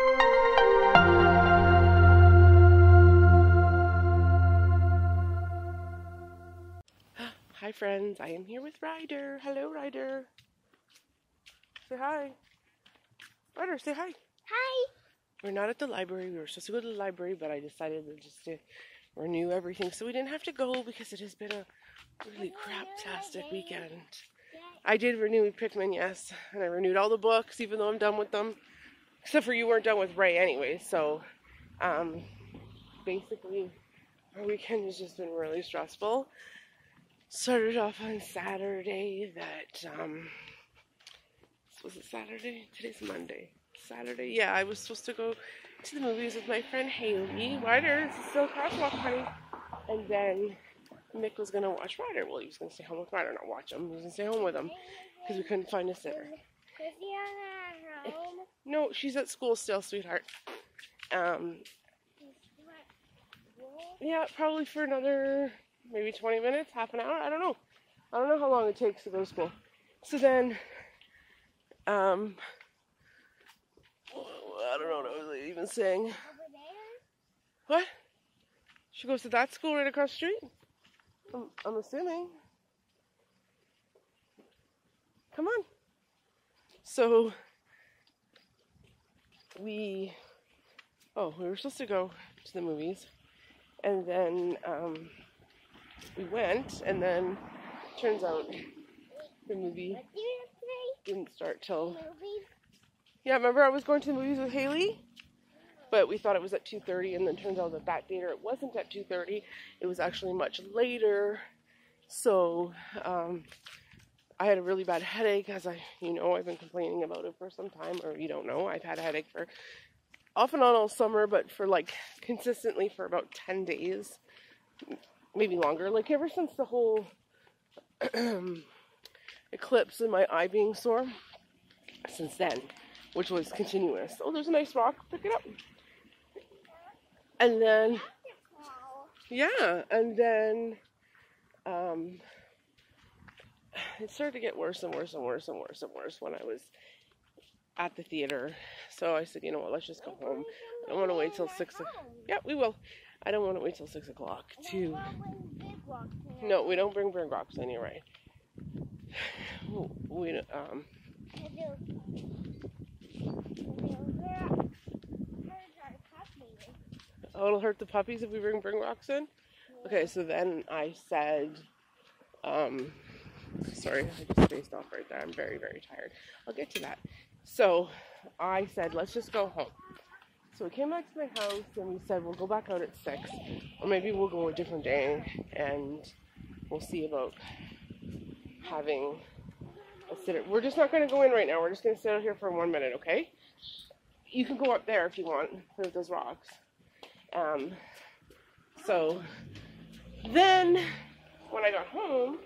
Hi friends, I am here with Ryder. Hello Ryder. Say hi. Ryder, say hi. Hi. We're not at the library. We were supposed to go to the library, but I decided to renew everything so we didn't have to go because it has been a really crap-tastic weekend. I did renew Pikmin, yes, and I renewed all the books even though I'm done with them. Except for you weren't done with Ray anyway, so basically our weekend has just been really stressful. Started off on Saturday was it Saturday? Today's Monday. Saturday, yeah, I was supposed to go to the movies with my friend Haley. Ryder, it's still crosswalk, honey. And then Mick was going to watch Ryder. Well, he was going to stay home with Ryder, not watch him. He was going to stay home with him because we couldn't find a sitter. Is he at home? No, she's at school still, sweetheart. Yeah, probably for another maybe 20 minutes, half an hour. I don't know. I don't know how long it takes to go to school. So then, I don't know what I was even saying. Over there? What? She goes to that school right across the street? I'm assuming. Come on. So, we were supposed to go to the movies. And then, we went, and then turns out the movie didn't start till... Yeah, remember I was going to the movies with Haley? But we thought it was at 2:30, and then turns out that theater, it wasn't at 2:30. It was actually much later. So, I had a really bad headache, as I've been complaining about it for some time, or you don't know, I've had a headache for off and on all summer, but for consistently for about 10 days, maybe longer, ever since the whole eclipse and my eye being sore, since then, which was continuous. Oh, there's a nice rock, pick it up. And then, yeah, and then, it started to get worse and worse and worse and worse and worse when I was at the theater. So I said, you know what, let's just go home. I don't want to wait till 6 o'clock. Yeah, we will. I don't want to wait till 6 o'clock to... No, we don't bring big rocks in, you're right. We, Oh, it'll hurt the puppies if we bring rocks in? Okay, so then I said, sorry, I just spaced off right there. I'm very, very tired. I'll get to that. So I said, let's just go home. So we came back to my house and we said, we'll go back out at 6. Or maybe we'll go a different day and we'll see about having a sitter. We're just not going to go in right now. We're just going to sit out here for 1 minute, okay? You can go up there if you want for those rocks. So then when I got home,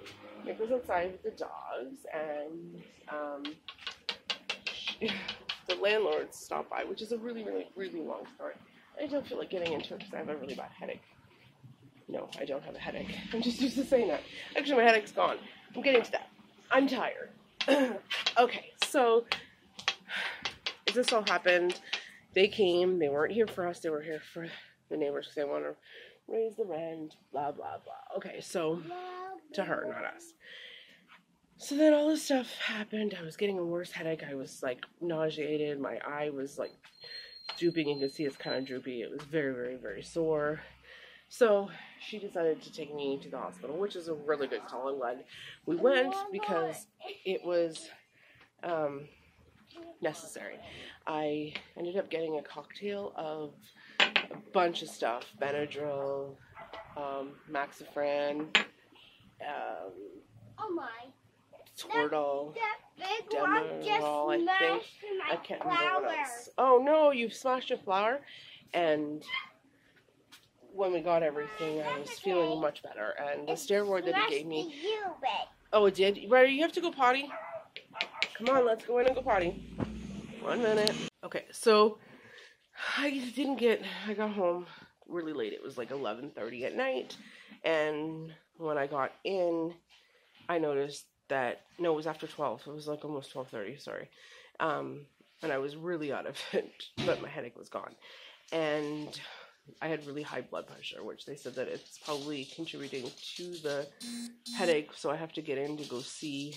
Nick was outside with the dogs, and the landlord stopped by, which is a really, really, really long story. I don't feel like getting into it because I have a really bad headache. No, I don't have a headache. I'm just used to saying that. Actually, my headache's gone. I'm getting to that. I'm tired. Okay, so this all happened. They came. They weren't here for us. They were here for the neighbors because they want to raise the rent, blah, blah, blah. Okay, so to her, not us. So then all this stuff happened. I was getting a worse headache. I was nauseated. My eye was drooping. You can see it's kind of droopy. It was very, very, very sore. So she decided to take me to the hospital, which is a really good call. I'm glad we went because it was necessary. I ended up getting a cocktail of a bunch of stuff: Benadryl, Maxifran, Toradol, Demerol, I think. I can't remember what else. Oh no, you smashed a flower. And when we got everything, I was feeling much better. And the steroid that he gave me... Oh, it did? Ryder, you have to go potty? Come on, let's go in and go potty. 1 minute. Okay, so I got home really late. It was 11:30 at night. And when I got in, I noticed that, no, it was after 12. It was almost 12:30, sorry. and I was really out of it, but my headache was gone. And I had really high blood pressure, which they said that it's probably contributing to the headache, so I have to get in to go see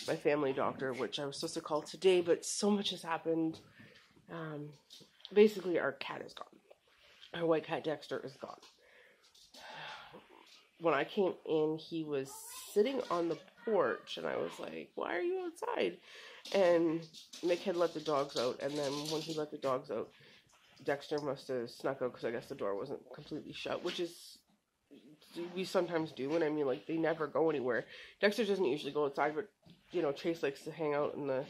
my family doctor, which I was supposed to call today, but so much has happened. Basically, our cat is gone. Our white cat Dexter is gone. When I came in, he was sitting on the porch, and I was like, why are you outside? And Mick had let the dogs out, and then when he let the dogs out, Dexter must have snuck out because I guess the door wasn't completely shut, which is, we sometimes do, and I mean, like, they never go anywhere. Dexter doesn't usually go outside, but, you know, Chase likes to hang out in the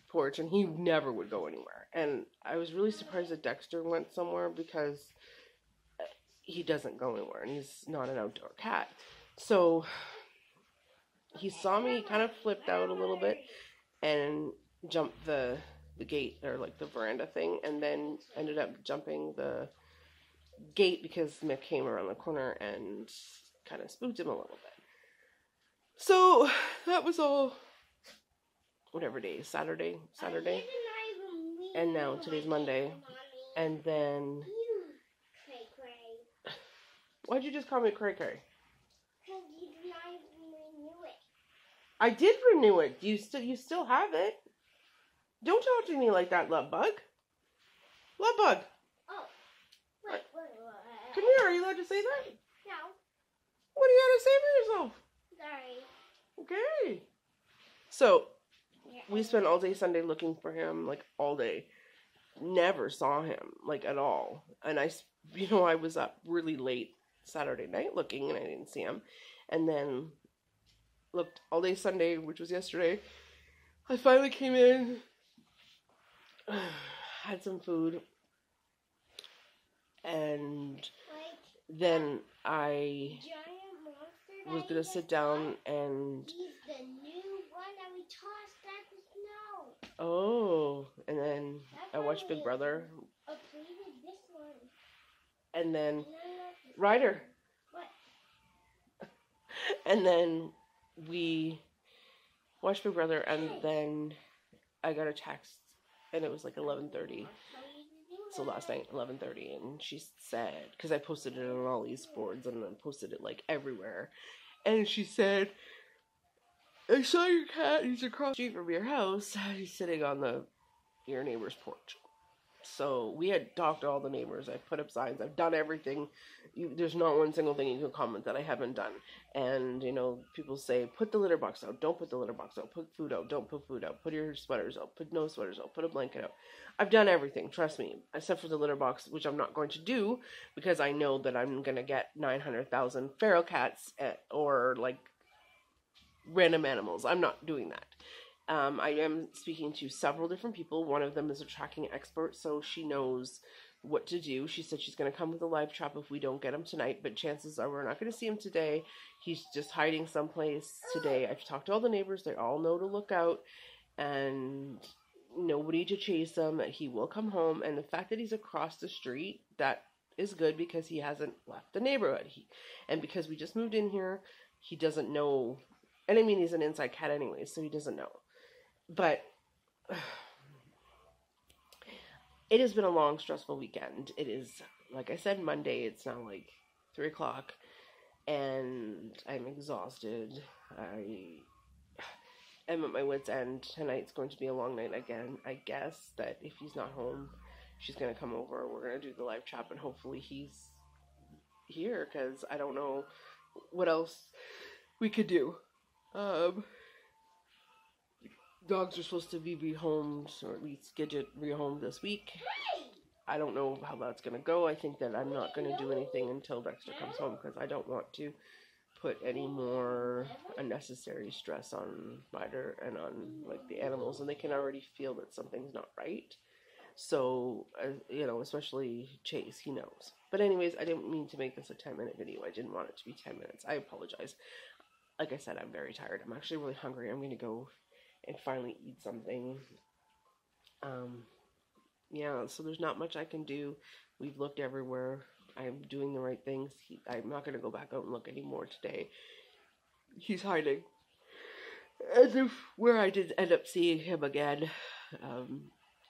porch, and he never would go anywhere. And I was really surprised that Dexter went somewhere because he doesn't go anywhere, and he's not an outdoor cat. So he saw me, kind of flipped out a little bit, and jumped the gate, or like the veranda thing, and then ended up jumping the gate because Mick came around the corner and kind of spooked him a little bit. So that was all, whatever day, Saturday, and now today's Monday, and then, why'd you just call me cray cray? Because you did not even renew it. I did renew it. You still have it. Don't talk to me like that, love bug. Love bug. Oh. Wait. Come here, are you allowed to say that? No. What do you got to say for yourself? Sorry. Okay. So, we spent all day Sunday looking for him, like all day. Never saw him, like at all. And I was up really late Saturday night looking, and I didn't see him. And then looked all day Sunday, which was yesterday. I finally came in, had some food, and then I was going to sit down and... He's the new one that we tossed at the snow. Oh, and then I watched Big Brother. Upgraded this one. And then Ryder. What? And then we watched Big Brother, and then I got a text, and it was like 11:30. So last night, 11:30, and she said, because I posted it on all these boards, and then posted it like everywhere, and she said, I saw your cat, he's across the street from your house, he's sitting on your neighbor's porch. So we had talked to all the neighbors. I put up signs. I've done everything. There's not one single thing you can comment that I haven't done. And, you know, people say, put the litter box out. Don't put the litter box out. Put food out. Don't put food out. Put your sweaters out. Put no sweaters out. Put a blanket out. I've done everything. Trust me. Except for the litter box, which I'm not going to do because I know that I'm going to get 900,000 feral cats or, like, random animals. I'm not doing that. I am speaking to several different people. One of them is a tracking expert, so she knows what to do. She said she's going to come with a live trap if we don't get him tonight, but chances are we're not going to see him today. He's just hiding someplace today. I've talked to all the neighbors. They all know to look out, and nobody to chase him, that he will come home. And the fact that he's across the street, that is good because he hasn't left the neighborhood. And because we just moved in here, he doesn't know. And I mean, he's an inside cat anyway, so he doesn't know. But it has been a long, stressful weekend. It is, like I said, Monday. It's now like 3 o'clock, and I'm exhausted. I am at my wit's end. Tonight's going to be a long night again. I guess that if he's not home, she's going to come over. We're going to do the live chat, and hopefully he's here, because I don't know what else we could do. Dogs are supposed to be rehomed, or at least Gidget rehomed this week. I don't know how that's going to go. I think that I'm not going to do anything until Dexter comes home, because I don't want to put any more unnecessary stress on Ryder and on, like, the animals, and they can already feel that something's not right. So, you know, especially Chase, he knows. But anyways, I didn't mean to make this a 10-minute video. I didn't want it to be 10 minutes. I apologize. Like I said, I'm very tired. I'm actually really hungry. I'm going to go and finally eat something. Yeah, so there's not much I can do. We've looked everywhere. I'm doing the right things. I'm not going to go back out and look anymore today. He's hiding. As if where I did end up seeing him again,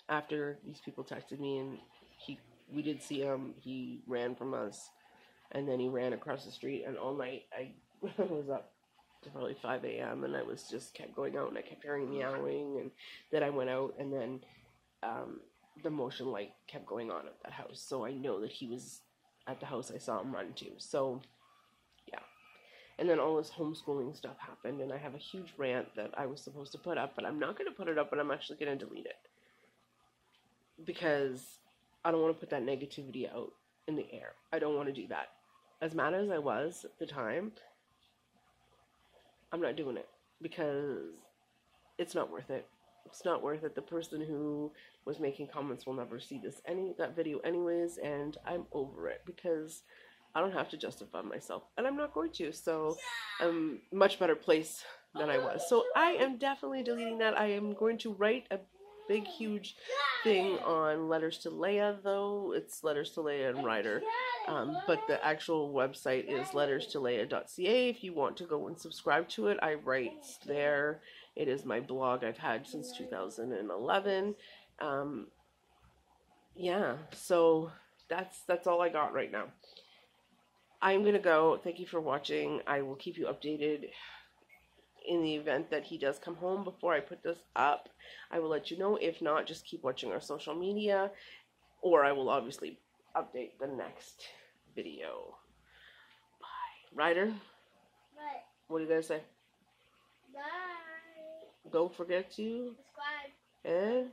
after these people texted me, and we did see him. He ran from us, and then he ran across the street. And all night I was up to probably 5 a.m. and I was just kept going out, and I kept hearing meowing, and then I went out, and then the motion light kept going on at that house, so I know that he was at the house I saw him run to. So yeah. And then all this homeschooling stuff happened, and I have a huge rant that I was supposed to put up, but I'm not going to put it up, but I'm actually going to delete it. Because I don't want to put that negativity out in the air. I don't want to do that. As mad as I was at the time, I'm not doing it. Because it's not worth it. It's not worth it. The person who was making comments will never see that video anyways, and I'm over it, because I don't have to justify myself, and I'm not going to. So I'm a much better place than I was. So I am definitely deleting that. I am going to write a big, huge thing on Letters to Leia, though. It's Letters to Leia and Ryder. But the actual website is letterstoleia.ca. If you want to go and subscribe to it, I write there. It is my blog I've had since 2011. Yeah, so that's all I got right now. I'm going to go. Thank you for watching. I will keep you updated in the event that he does come home before I put this up. I will let you know. If not, just keep watching our social media, or I will obviously update the next video. Bye. Ryder? What? What do you guys say? Bye. Don't forget to Subscribe. and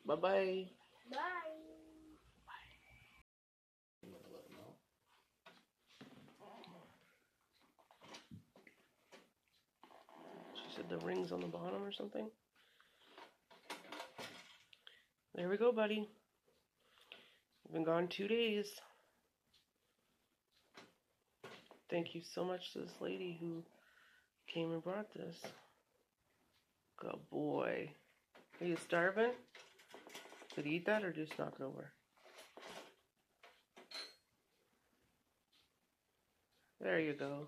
bye-bye. Bye. She said the ring's on the bottom or something. There we go, buddy. We've been gone 2 days. Thank you so much to this lady who came and brought this. Good boy. Are you starving? Did you eat that or just knock it over? There you go.